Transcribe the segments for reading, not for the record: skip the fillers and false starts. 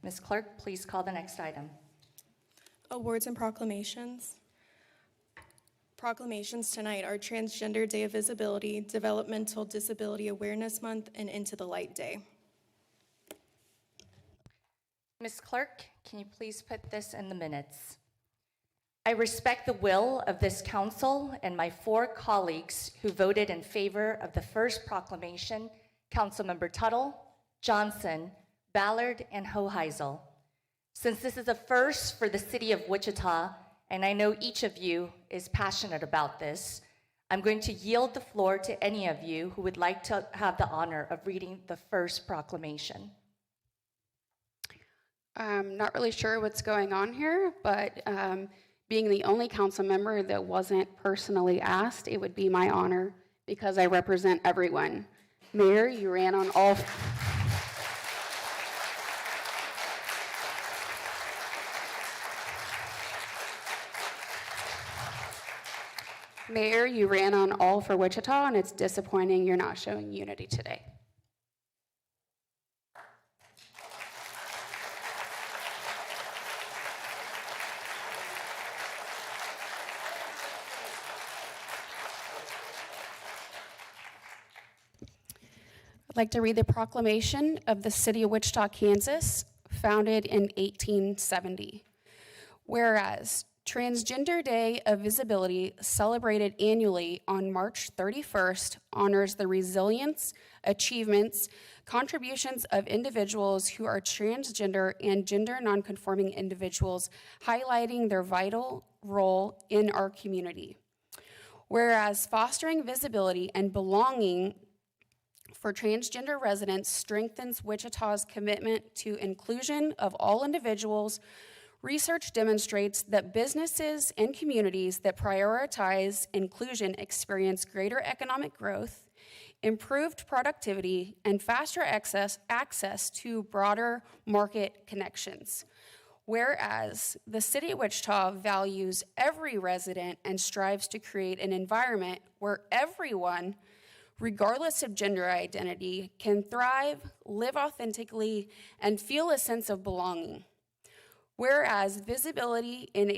Ms. Clerk, please call the next item. Awards and proclamations. Proclamations tonight are Transgender Day of Visibility, Developmental Disability Awareness Month, and Into the Light Day. Ms. Clerk, can you please put this in the minutes? I respect the will of this council and my 4 colleagues who voted in favor of the first proclamation, Councilmember Tuttle, Johnson, Ballard, and Hoheisel. Since this is a first for the city of Wichita, and I know each of you is passionate about this, I'm going to yield the floor to any of you who would like to have the honor of reading the first proclamation. I'm not really sure what's going on here, but being the only council member that wasn't personally asked, it would be my honor because I represent everyone. Mayor, you ran on all... Mayor, you ran on all for Wichita, and it's disappointing you're not showing unity today. I'd like to read the proclamation of the City of Wichita, Kansas, founded in 1870. Whereas Transgender Day of Visibility, celebrated annually on March 31st, honors the resilience, achievements, contributions of individuals who are transgender and gender nonconforming individuals, highlighting their vital role in our community. Whereas fostering visibility and belonging for transgender residents strengthens Wichita's commitment to inclusion of all individuals. Research demonstrates that businesses and communities that prioritize inclusion experience greater economic growth, improved productivity, and faster access to broader market connections. Whereas the City of Wichita values every resident and strives to create an environment where everyone, regardless of gender identity, can thrive, live authentically, and feel a sense of belonging. Whereas visibility is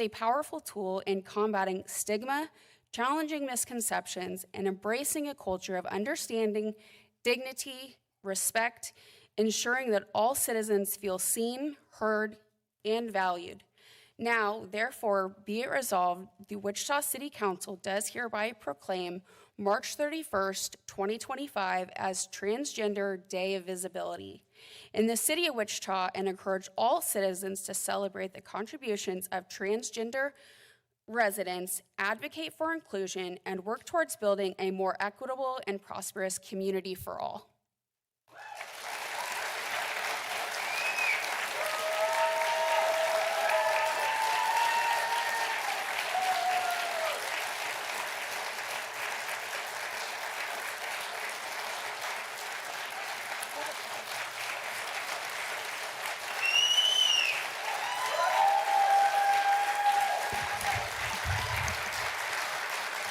a powerful tool in combating stigma, challenging misconceptions, and embracing a culture of understanding, dignity, respect, ensuring that all citizens feel seen, heard, and valued. Now, therefore, be it resolved, the Wichita City Council does hereby proclaim March 31st, 2025 as Transgender Day of Visibility in the City of Wichita, and encourage all citizens to celebrate the contributions of transgender residents, advocate for inclusion, and work towards building a more equitable and prosperous community for all.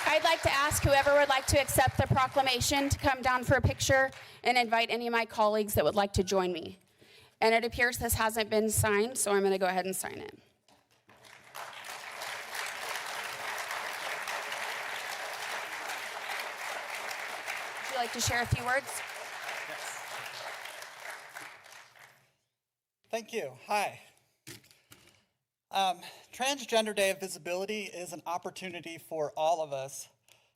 I'd like to ask whoever would like to accept the proclamation to come down for a picture and invite any of my colleagues that would like to join me. And it appears this hasn't been signed, so I'm going to go ahead and sign it. Would you like to share a few words? Yes. Thank you. Hi. Transgender Day of Visibility is an opportunity for all of us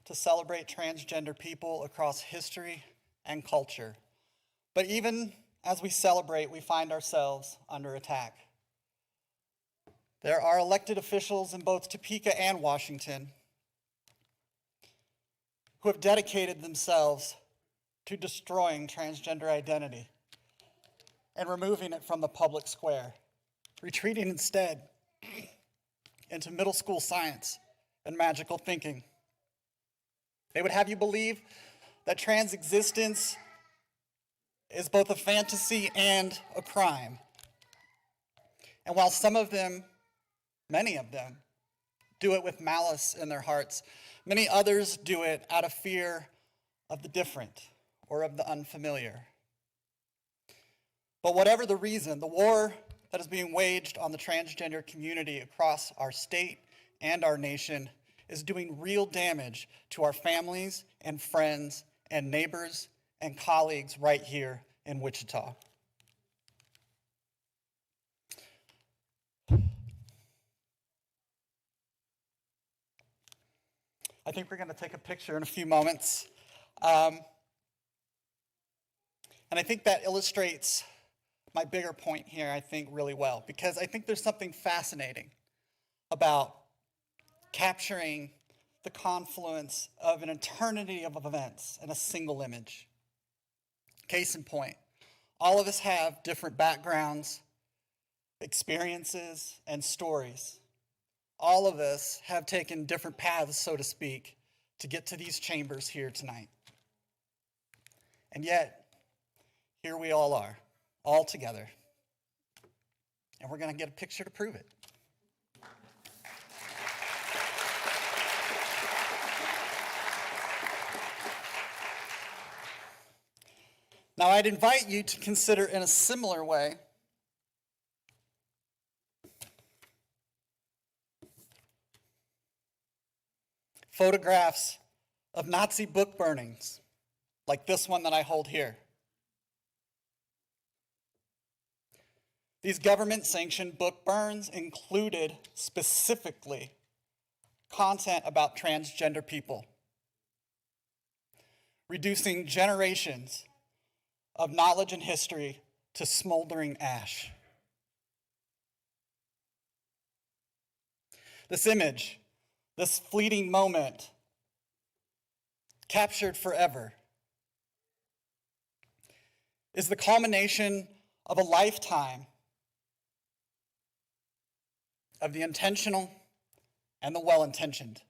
to celebrate transgender people across history and culture. But even as we celebrate, we find ourselves under attack. There are elected officials in both Topeka and Washington who have dedicated themselves to destroying transgender identity and removing it from the public square, retreating instead into middle school science and magical thinking. They would have you believe that trans existence is both a fantasy and a crime. And while some of them, many of them, do it with malice in their hearts, many others do it out of fear of the different or of the unfamiliar. But whatever the reason, the war that is being waged on the transgender community across our state and our nation is doing real damage to our families and friends and neighbors and colleagues right here in Wichita. I think we're going to take a picture in a few moments. And I think that illustrates my bigger point here, I think, really well, because I think there's something fascinating about capturing the confluence of an eternity of events in a single image. Case in point, all of us have different backgrounds, experiences, and stories. All of us have taken different paths, so to speak, to get to these chambers here tonight. And yet, here we all are, all together. And we're going to get a picture to prove it. Now, I'd invite you to consider in a similar way photographs of Nazi book burnings, like this one that I hold here. These government-sanctioned book burns included specifically content about transgender people, reducing generations of knowledge and history to smoldering ash. This image, this fleeting moment, captured forever, is the culmination of a lifetime of the intentional and the well-intentioned,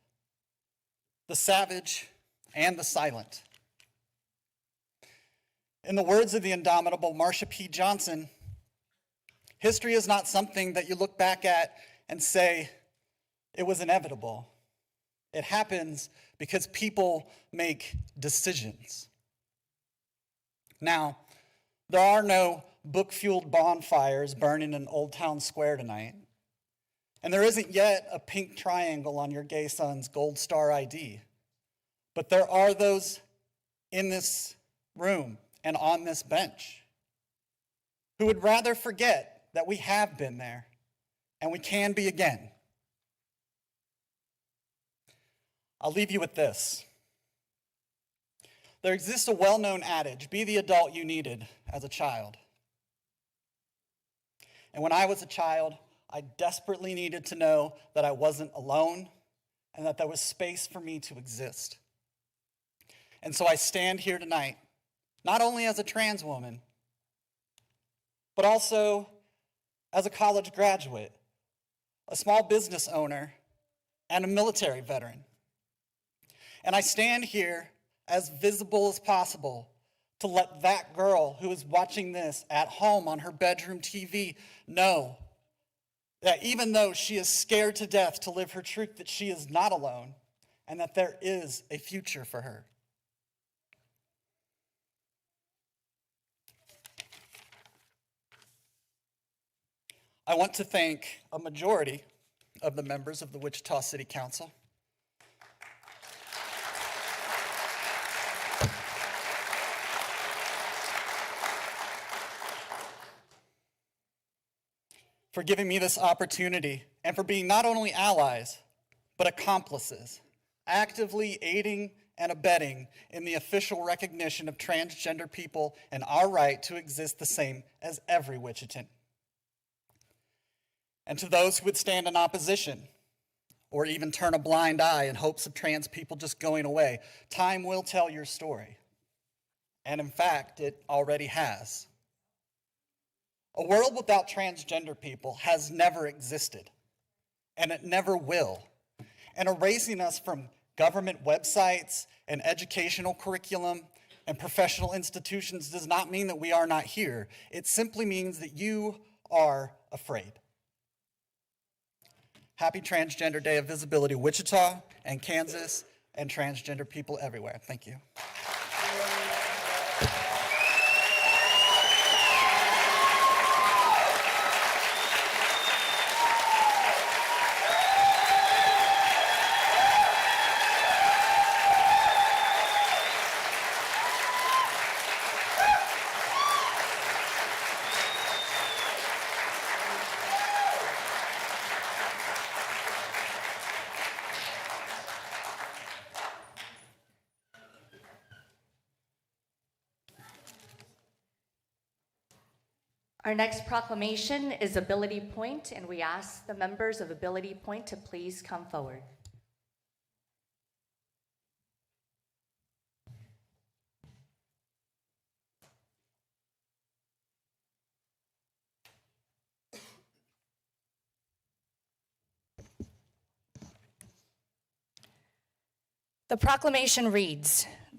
the savage and the silent. In the words of the indomitable Marsha P. Johnson, history is not something that you look back at and say, it was inevitable. It happens because people make decisions. Now, there are no book-fueled bonfires burning in Old Town Square tonight. And there isn't yet a pink triangle on your gay son's Gold Star ID. But there are those in this room and on this bench who would rather forget that we have been there and we can be again. I'll leave you with this. There exists a well-known adage, be the adult you needed as a child. And when I was a child, I desperately needed to know that I wasn't alone and that there was space for me to exist. And so I stand here tonight, not only as a trans woman, but also as a college graduate, a small business owner, and a military veteran. And I stand here as visible as possible to let that girl who is watching this at home on her bedroom TV know that even though she is scared to death to live her truth, that she is not alone and that there is a future for her. I want to thank a majority of the members of the Wichita City Council for giving me this opportunity and for being not only allies, but accomplices, actively aiding and abetting in the official recognition of transgender people and our right to exist the same as every Wichitan. And to those who would stand in opposition or even turn a blind eye in hopes of trans people just going away, time will tell your story. And in fact, it already has. A world without transgender people has never existed, and it never will. And erasing us from government websites and educational curriculum and professional institutions does not mean that we are not here. It simply means that you are afraid. Happy Transgender Day of Visibility, Wichita and Kansas, and transgender people everywhere. Thank you. Our next proclamation is Ability Point, and we ask the members of Ability Point to please come forward. The proclamation reads,